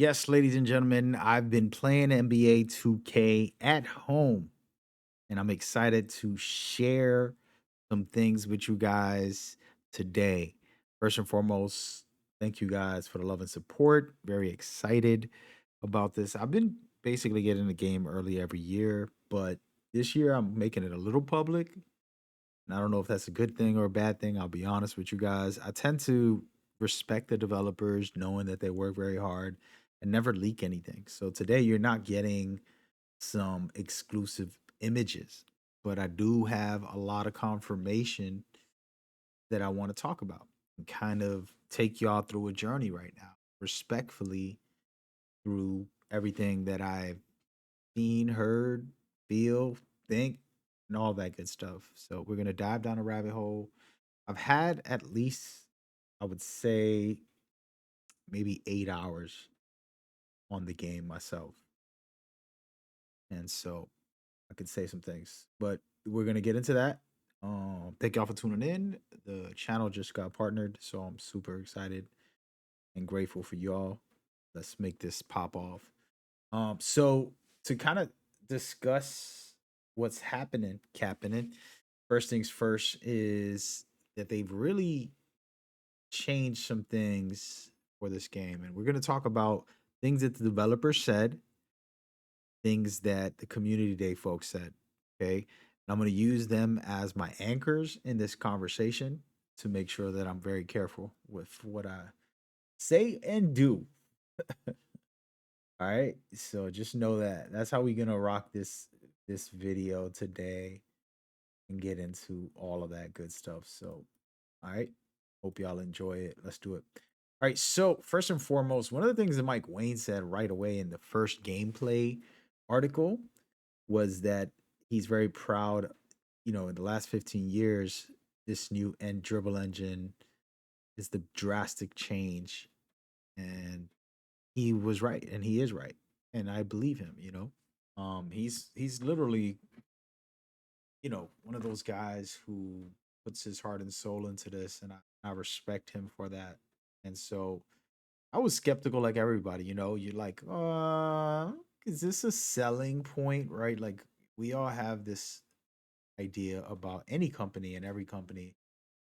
Yes, ladies and gentlemen, I've been playing NBA 2K at home, and I'm excited to share some things with you guys today. First and foremost, thank you guys for the love and support. Very excited about this. I've been basically getting the game early every year, but this year I'm making it a little public. And I don't know if that's a good thing or a bad thing. I'll be honest with you guys. I tend to respect the developers, knowing that they work very hard and never leak anything. So today you're not getting some exclusive images, but I do have a lot of confirmation that I want to talk about and kind of take y'all through a journey right now, respectfully through everything that I've seen, heard, feel, think, and all that good stuff. So we're gonna dive down a rabbit hole. I've had at least, I would say, maybe 8 hours on the game myself. And so I could say some things, but we're gonna get into that. Thank y'all for tuning in. The channel just got partnered, so I'm super excited and grateful for y'all. Let's make this pop off. So to kind of discuss what's happening, first things first is that they've really changed some things for this game, and we're gonna talk about things that the developers said, things that the community day folks said. Okay. And I'm going to use them as my anchors in this conversation to make sure that I'm very careful with what I say and do. All right. So just know that that's how we're going to rock this video today and get into all of that good stuff. So, all right. Hope y'all enjoy it. Let's do it. All right. So, first and foremost, one of the things that Mike Wayne said right away in the first gameplay article was that he's very proud, in the last 15 years, this new end dribble engine is the drastic change. And he was right, and he is right. And I believe him. He's literally, one of those guys who puts his heart and soul into this, and I respect him for that. And so I was skeptical like everybody, you're like, is this a selling point, right? Like we all have this idea about any company and every company.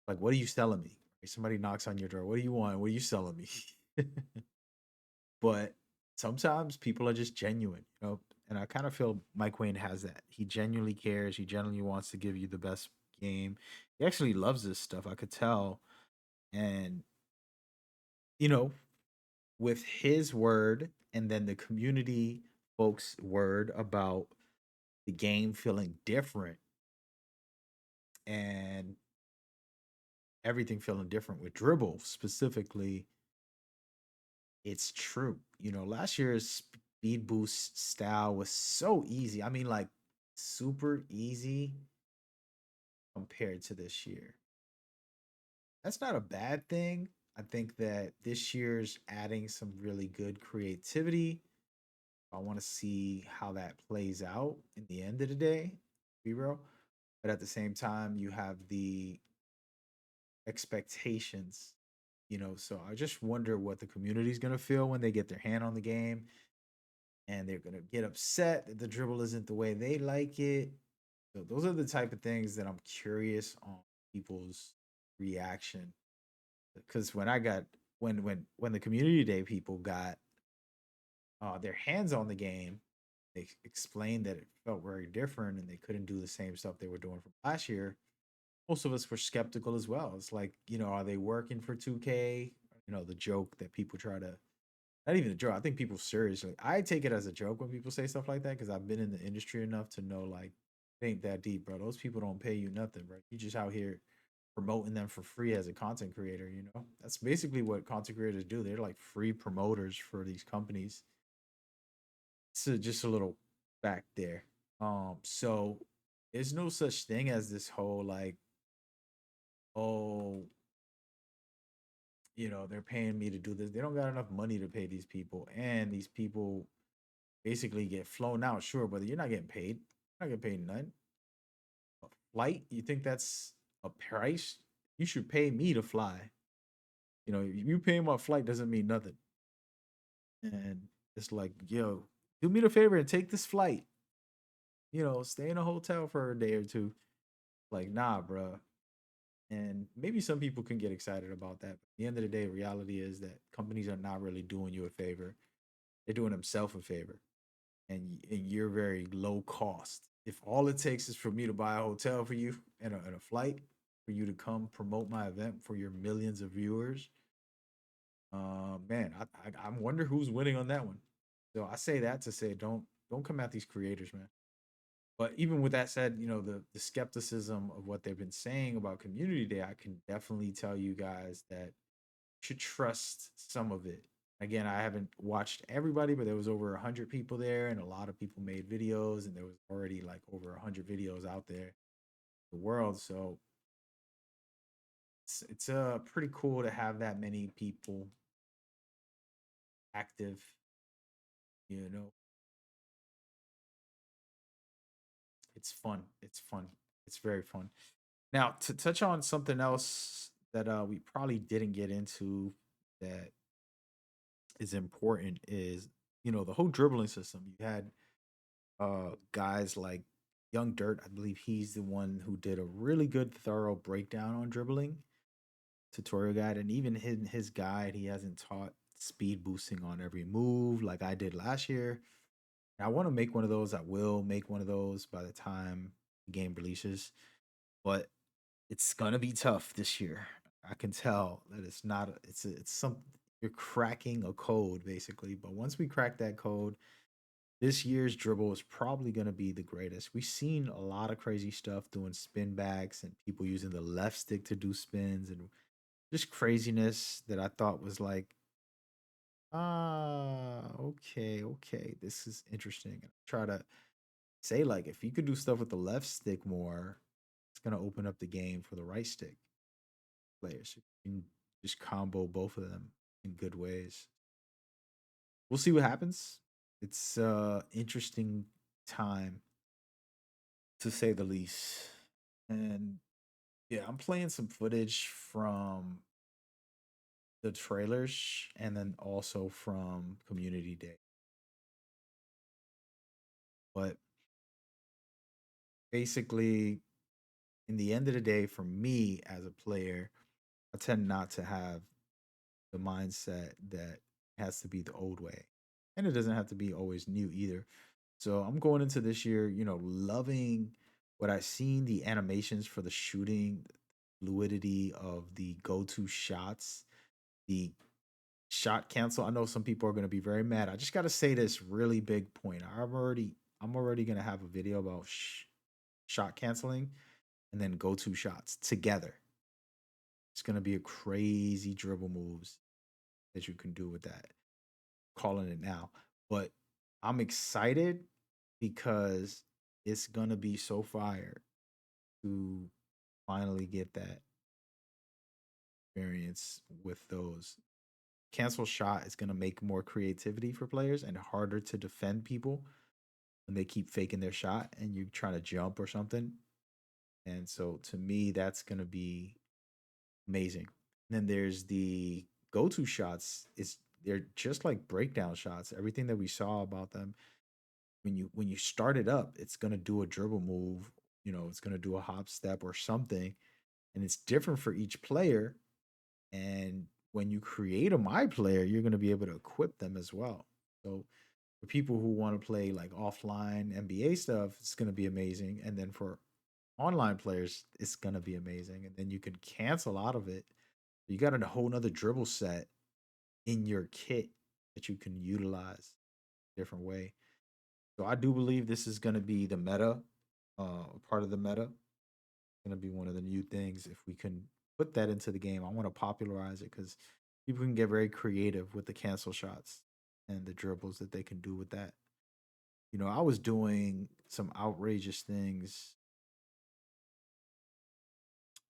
Like, what are you selling me? If somebody knocks on your door, what do you want? What are you selling me? But sometimes people are just genuine. And I kind of feel Mike Wayne has that. He genuinely cares. He genuinely wants to give you the best game. He actually loves this stuff. I could tell. And, you know, with his word and then the community folks' word about the game feeling different and everything feeling different with dribble specifically, it's true. Last year's speed boost style was so easy. I mean, like super easy compared to this year. That's not a bad thing. I think that this year's adding some really good creativity. I want to see how that plays out in the end of the day, be real. But at the same time, you have the expectations. So I just wonder what the community is going to feel when they get their hand on the game and they're going to get upset that the dribble isn't the way they like it. So those are the type of things that I'm curious on people's reaction. Because when the community day people got their hands on the game, they explained that it felt very different and they couldn't do the same stuff they were doing from last year. Most of us were skeptical as well. It's like, are they working for 2K? The joke that people try to, not even a joke. I think people seriously. I take it as a joke when people say stuff like that because I've been in the industry enough to know like it ain't that deep, bro. Those people don't pay you nothing, bro. You just out here promoting them for free as a content creator. That's basically what content creators do. They're like free promoters for these companies. So just a little back there. So there's no such thing as this whole like, oh, they're paying me to do this. They don't got enough money to pay these people, and these people basically get flown out. Sure, but you're not getting paid. You're not getting paid none. A flight? You think that's a price? You should pay me to fly. You paying my flight doesn't mean nothing. And it's like, yo, do me the favor and take this flight. Stay in a hotel for a day or two. Like, nah, bruh. And maybe some people can get excited about that. But at the end of the day, reality is that companies are not really doing you a favor. They're doing themselves a favor. And you're very low cost. If all it takes is for me to buy a hotel for you and a flight for you to come promote my event for your millions of viewers, man, I wonder who's winning on that one. So I say that to say don't come at these creators, man. But even with that said, the skepticism of what they've been saying about community day, I can definitely tell you guys that you should trust some of it. Again, I haven't watched everybody, but there was over 100 people there, and a lot of people made videos, and there was already like over 100 videos out there in the world. So it's pretty cool to have that many people active. You know, it's fun. It's fun. It's very fun. Now, to touch on something else that we probably didn't get into that is important is the whole dribbling system. You had guys like Young Dirt. I believe he's the one who did a really good, thorough breakdown on dribbling tutorial guide, and even his guide, he hasn't taught speed boosting on every move like I did last year. And I want to make one of those. I will make one of those by the time the game releases, but it's gonna be tough this year. I can tell that it's not. It's some you're cracking a code basically. But once we crack that code, this year's dribble is probably gonna be the greatest. We've seen a lot of crazy stuff doing spin backs and people using the left stick to do spins and just craziness that I thought was like, okay, okay, this is interesting. And try to say like, if you could do stuff with the left stick more, it's gonna open up the game for the right stick players. You can just combo both of them in good ways. We'll see what happens. It's interesting time to say the least. And yeah, I'm playing some footage from the trailers and then also from Community Day. But basically, in the end of the day, for me as a player, I tend not to have the mindset that has to be the old way. And it doesn't have to be always new either. So I'm going into this year, loving what I've seen, the animations for the shooting, fluidity of the go-to shots, the shot cancel. I know some people are going to be very mad. I just got to say this really big point. I'm already going to have a video about shot canceling and then go-to shots together. It's going to be a crazy dribble moves that you can do with that. Calling it now. But I'm excited because it's going to be so fire to finally get that experience with those. Cancel shot is going to make more creativity for players and harder to defend people when they keep faking their shot and you trying to jump or something. And so to me, that's going to be amazing. And then there's the go-to shots. They're just like breakdown shots. Everything that we saw about them, when you start it up, it's gonna do a dribble move. It's gonna do a hop step or something, and it's different for each player. And when you create a MyPlayer, you're gonna be able to equip them as well. So for people who want to play like offline NBA stuff, it's gonna be amazing. And then for online players, it's gonna be amazing. And then you can cancel out of it. You got a whole nother dribble set in your kit that you can utilize different way. So I do believe this is going to be the meta, part of the meta. It's going to be one of the new things. If we can put that into the game, I want to popularize it because people can get very creative with the cancel shots and the dribbles that they can do with that. I was doing some outrageous things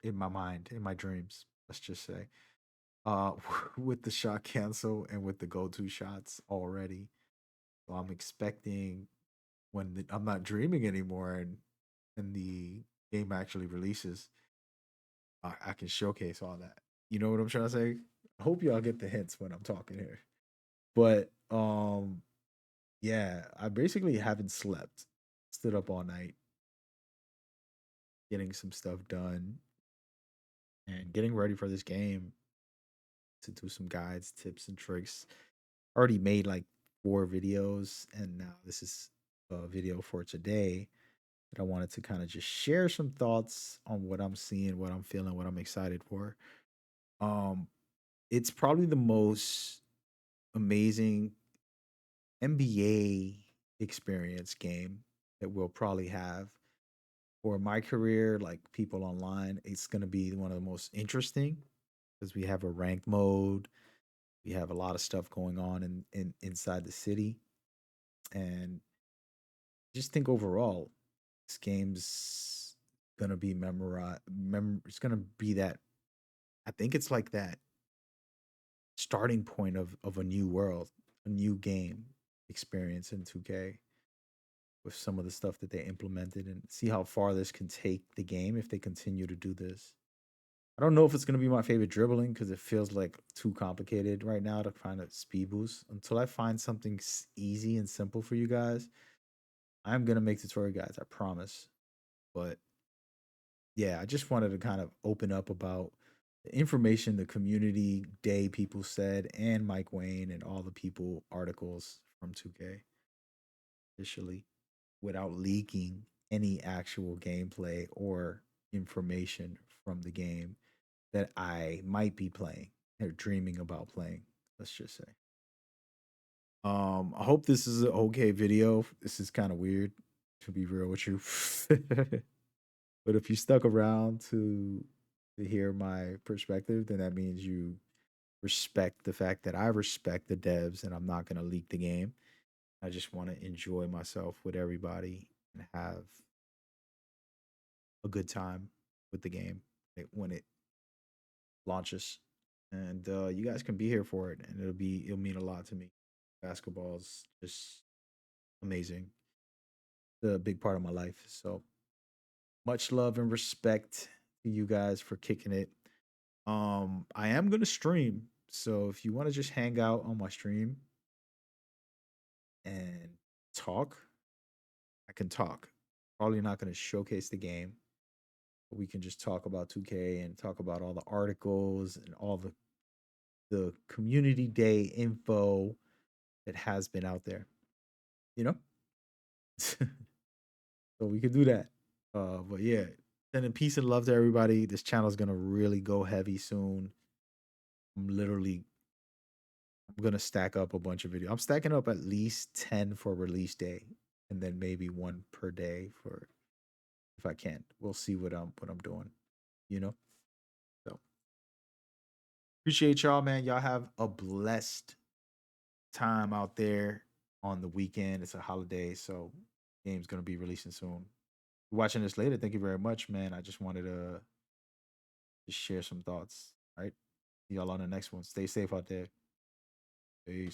in my mind, in my dreams, let's just say, uh, with the shot cancel and with the go-to shots already. So I'm expecting I'm not dreaming anymore and the game actually releases, I can showcase all that. You know what I'm trying to say? I hope y'all get the hints when I'm talking here. But Um, yeah, I basically haven't slept. Stood up all night getting some stuff done and getting ready for this game to do some guides, tips, and tricks. Already made like 4 videos, and now this is a video for today that I wanted to kind of just share some thoughts on what I'm seeing, what I'm feeling, what I'm excited for. Um, it's probably the most amazing NBA experience game that we'll probably have. For my career, like people online, it's going to be one of the most interesting because we have a rank mode. We have a lot of stuff going on in inside the city, and just think overall, this game's gonna be memorized. It's gonna be that. I think it's like that starting point of a new world, a new game experience in 2K with some of the stuff that they implemented, and see how far this can take the game if they continue to do this. I don't know if it's gonna be my favorite dribbling because it feels like too complicated right now to find a speed boost. Until I find something easy and simple for you guys, I'm gonna make tutorial guides. I promise. But yeah, I just wanted to kind of open up about the information the community day people said and Mike Wayne and all the people articles from 2K officially without leaking any actual gameplay or information from the game that I might be playing or dreaming about playing. Let's just say. I hope this is an okay video. This is kind of weird to be real with you. But if you stuck around to hear my perspective, then that means you respect the fact that I respect the devs and I'm not going to leak the game. I just want to enjoy myself with everybody and have a good time with the game when it launches. And you guys can be here for it, and it'll mean a lot to me. Basketball's just amazing. It's a big part of my life. So much love and respect to you guys for kicking it. I am gonna stream, so if you want to just hang out on my stream and talk, I can talk. Probably not gonna showcase the game, but we can just talk about 2K and talk about all the articles and all the community day info that has been out there. You know, so we could do that. But yeah, sending peace and love to everybody. This channel is gonna really go heavy soon. I'm gonna stack up a bunch of videos. I'm stacking up at least 10 for release day, and then maybe one per day for if I can. We'll see what I'm doing. You know. So appreciate y'all, man. Y'all have a blessed time out there on the weekend. It's a holiday, so game's gonna be releasing soon. If you're watching this later, thank you very much, man. I just wanted to just share some thoughts. All right. See y'all on the next one. Stay safe out there. Peace.